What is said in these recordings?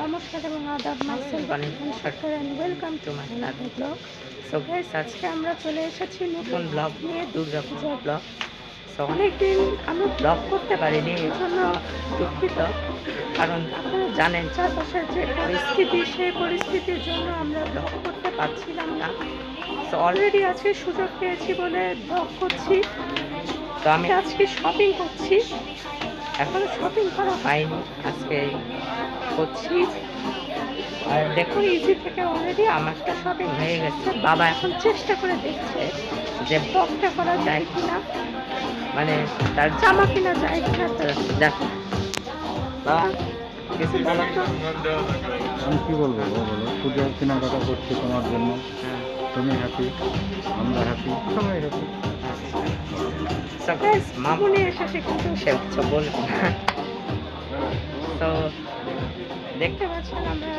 নমস্কার এবং আদাব, myself Sarkar and welcome to my another blog. So guys, আজকে আমরা চলে এসেছি নতুন ব্লগ নিয়ে, দুর্গাপূজার ব্লগ। সো অনেকদিন আমরা ব্লগ করতে পারিনি, এই জন্য দুঃখিত। কারণ আপনারা জানেন চারপাশের যে পরিস্থিতি, সেই পরিস্থিতির জন্য আমরা ব্লগ করতে পারছিলাম না। সো অলরেডি আজকে সুযোগ পেয়েছি বলে ব্লগ করছি। তো আমি আজকে শপিং করছি, এখনো শপিং করা হয়নি, আজকে করছি। আর দেখো, ইজি থেকে অলরেডি আমারটা শপিং হয়ে গেছে। বাবা এখন চেষ্টা করে দেখছে যে ব্লগটা করা যায় কিনা, মানে তার জামা কিনা যায় কিনা। তো দেখো বাবা, কিছু বলো তো। আমি কি বলবো বলো, পূজার কেনাকাটা করছি তোমার জন্য। তুমি হ্যাপি, আমরা হ্যাপি, সবাই হ্যাপি। মামুনি এসেছে কিন্তু সে কিছু বলবো না। তো দেখতে পাচ্ছেন আমরা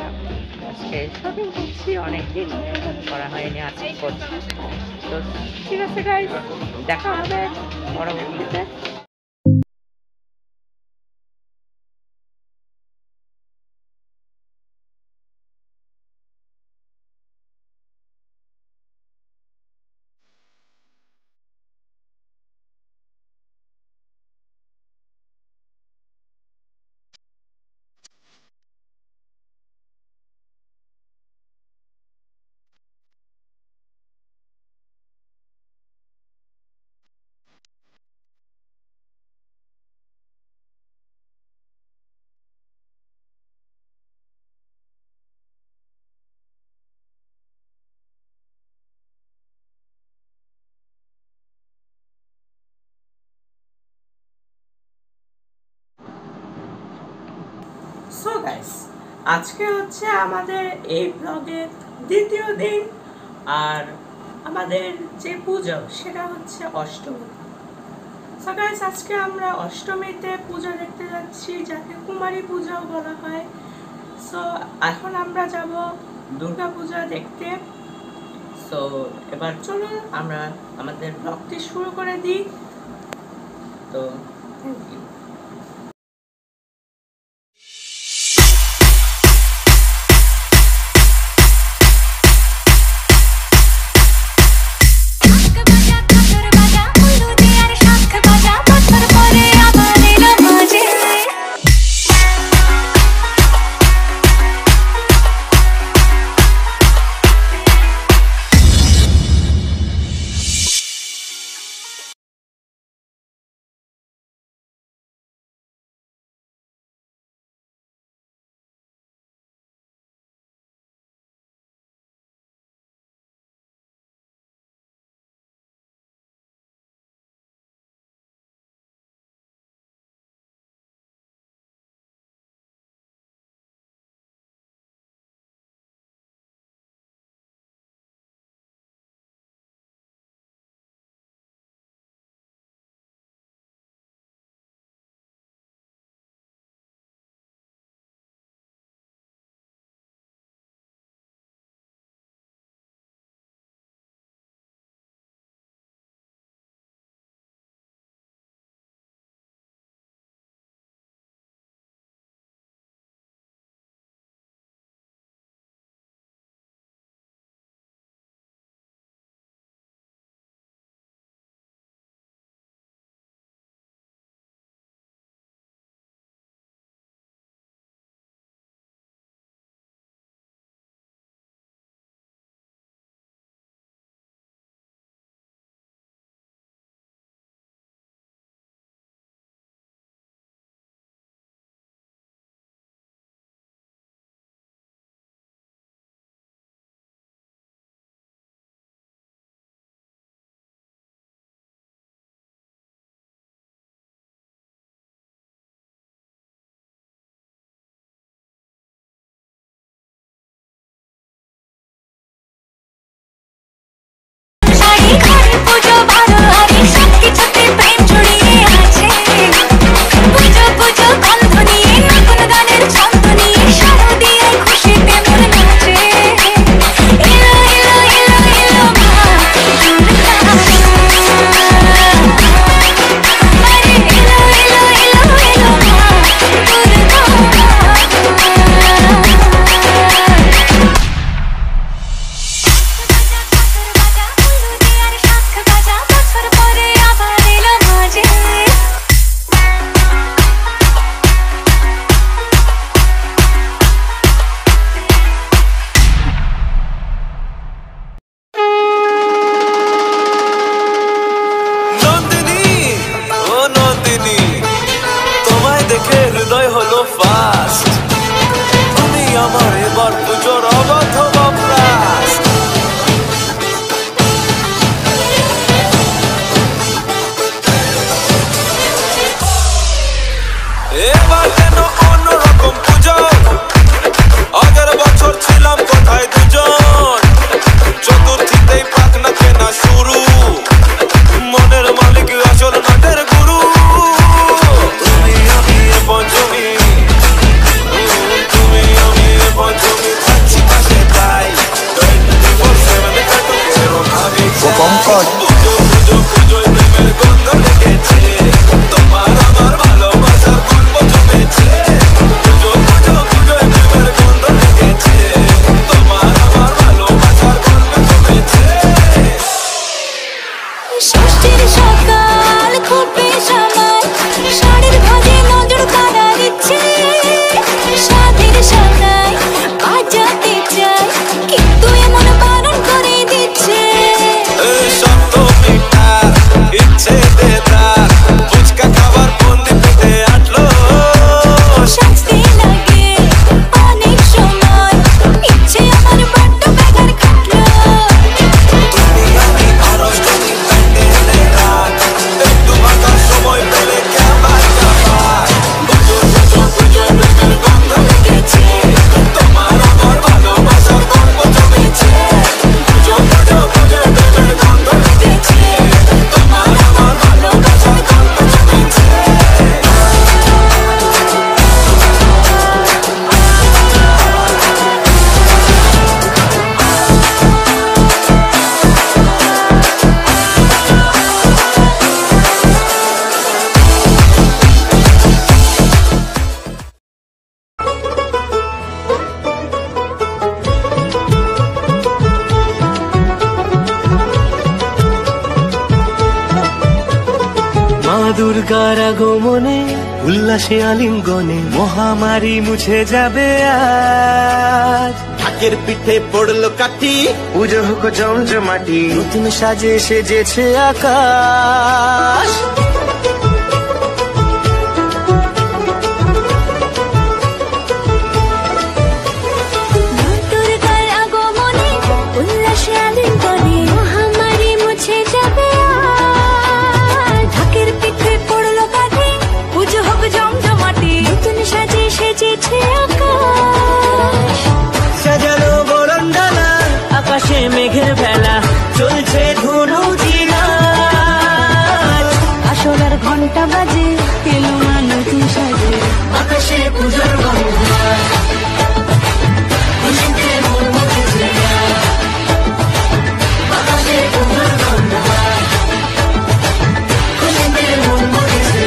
আজকে শপিং করছি, অনেকদিন করা হয়নি, আজকে করছি। তো ঠিক আছে গাইস, দেখা হবে পরবর্তীতে। সো গাইস, আজকে হচ্ছে আমাদের এই ব্লগের দ্বিতীয় দিন। আর আমাদের যে পুজো সেটা হচ্ছে অষ্টমী। সো গাইস, আজকে আমরা অষ্টমীতে পূজা দেখতে যাচ্ছি, যাকে কুমারী পূজাও বলা হয়। সো এখন আমরা যাব দুর্গা পূজা দেখতে। সো এবার চলুন আমরা আমাদের ব্লগটি শুরু করে দিই। তো থ্যাংক ইউ। দুর্গার আগমনে উল্লাসে আলিঙ্গনে মহামারী মুছে যাবে আজ। ঢাকের পিঠে পড়লো কাঠি, পুজো হোক জমজমাটি, নতুন সাজে সেজেছে আকাশ। সাজানো বরণডালা, আকাশে মেঘের ভেলা, চলছে ধুনু জিনা। আসলার ঘন্টা বাজে, এলো মা নতুন সাজে, আকাশে পুজোর গন্ধ, খুশিতে মন মুখেছে আকাশে পুজোর গন্ধ, খুশিতে মন মুখেছে।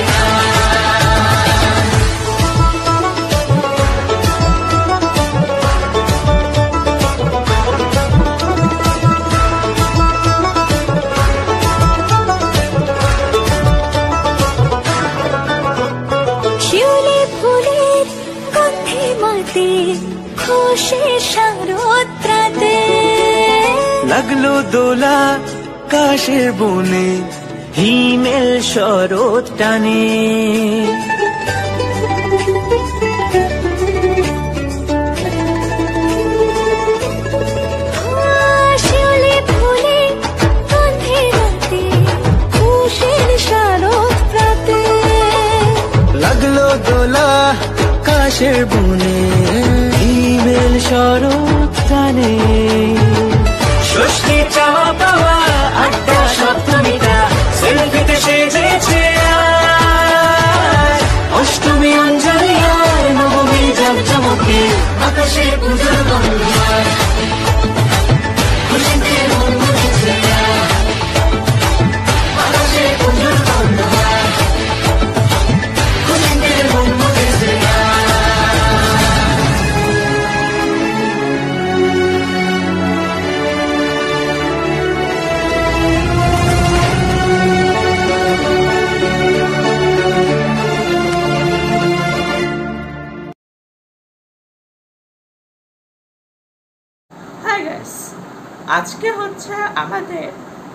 শিউলি ফুলের গন্ধে মাতে, খুশি শারদরাতে, লাগলো দোলা কাশের বনে, হিমেল শরৎ টানে। শিউলি ফুলের গন্ধে মাতে, খুশির শারদরাতে, লাগলো দোলা কাশের বনে, হিমেল শরৎ টানে। ষষ্ঠী চাওয়া পাওয়া আড্ডা সপ্তমীটা, সেলফিতে সেজেছে আজ। অষ্টমী অঞ্জলি আর নবমী জাঁকজমকে, আকাশে পুজোর গন্ধ, খুশিতে মন মুখেছে আকাশে পুজোর গন্ধ, খুশিতে মন মুখেছে। হাই গাইস, আজকে হচ্ছে আমাদের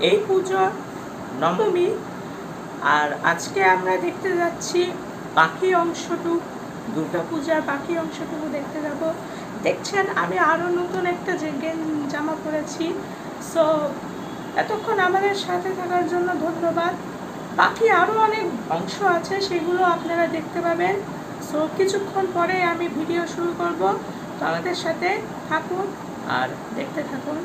এই পুজোর নবমী। আর আজকে আমরা দেখতে যাচ্ছি বাকি অংশটুকু, দুর্গা পূজার বাকি অংশটুকু দেখতে যাব। দেখছেন আমি আরও নতুন একটা জামা পরেছি। সো এতক্ষণ আমাদের সাথে থাকার জন্য ধন্যবাদ। বাকি আরও অনেক অংশ আছে, সেগুলো আপনারা দেখতে পাবেন। সো কিছুক্ষণ পরে আমি ভিডিও শুরু করব, তো আমাদের সাথে থাকুন আর দেখতে থাকুন।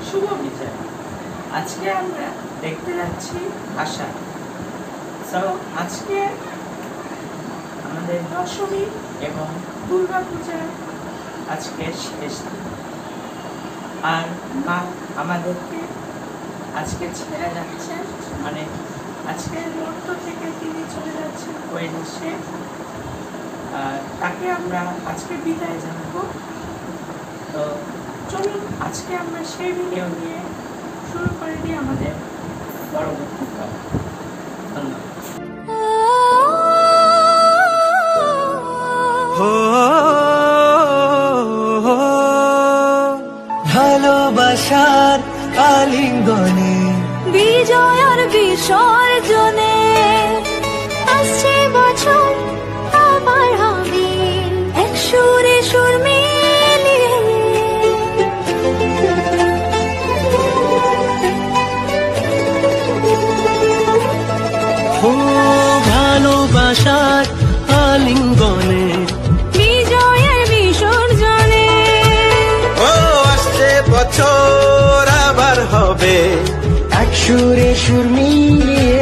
শুভ বিজয়। আজকে আমরা দেখতে যাচ্ছি আষাঢ়। সো আজকে আমাদের দশমী এবং দুর্গা পূজা আজকে শেষ দিন। আর মা আমাদেরকে আজকে ছেড়ে যাচ্ছেন, মানে আজকের মুহূর্ত থেকে তিনি চলে যাচ্ছেন কৈলাসে। তাকে আমরা আজকে বিদায় জানাবো। তো চলুন আজকে আমরা সেই ভিডিও নিয়ে শুরু করে দিই আমাদের পরবর্তী ব্লগ। ধন্যবাদ। ভালোবাসার আলিঙ্গনে বিজয় আর বিসর্জনে ভালোবাসার আলিঙ্গনে। বিজয়ের বিসর্জনে ও আসছে বছর আবার হবে এক সুরে সুর মিলিয়ে